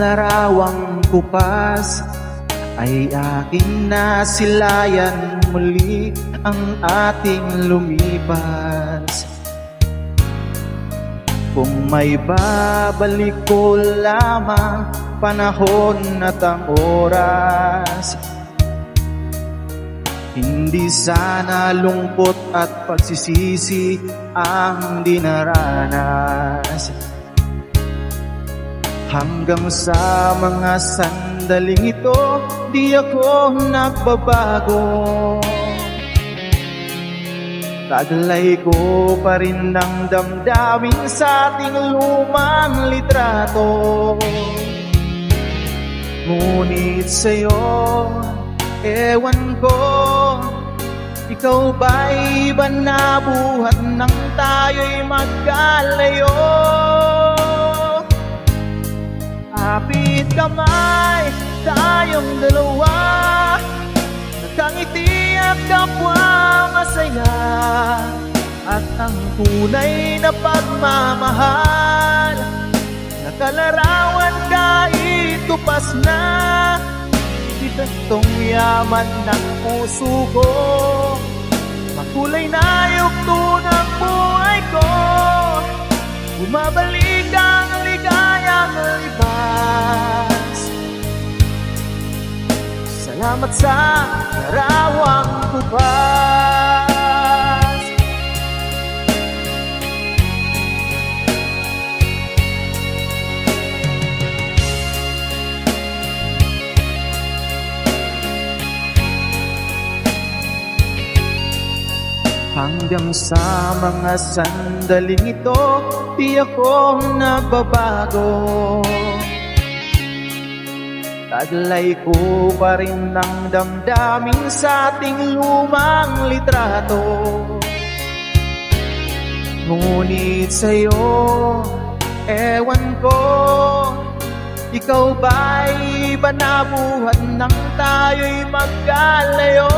larawang kupas ay aking nasilayan, muli ang ating lumipas. Kung may babalik ko lamang panahon at ang oras, hindi sana lungkot at pagsisisi ang dinaranas. Hanggang sa mga sandaling ito, di ako nagbabago. Taglay ko pa rin ng damdamin sa ating lumang litrato. Ngunit sa'yo, ewan ko, ikaw ba'y iba na buhat nang tayo'y magkalayo? Kapit kamay, tayong dalawa, nakangiti at kapwa masaya, at ang tunay na pagmamahal, nakalarawan kahit tupas na. Itong yaman ng puso ko, makulay na yugto ng buhay ko, bumabalik ang ligayang libas. Salamat sa larawang kupas. Hanggang sa mga sandaling ito, di ako nagbabago. Taglay ko pa rin ng damdamin sa ating lumang litrato. Ngunit sa'yo, ewan ko, ikaw ba'y iba na buhat nang tayo'y magkalayo?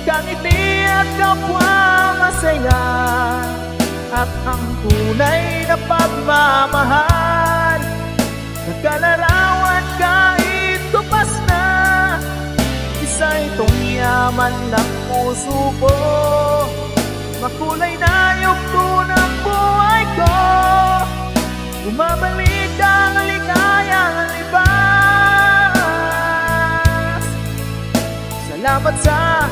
Kangiti at kapwa masaya, at ang tunay na pagmamahal, nagkalarawan kahit tupas na. Isa itong yaman ng puso ko, makulay na yugto ng buhay ko, bumabalik ang ligayang libas. Salamat sa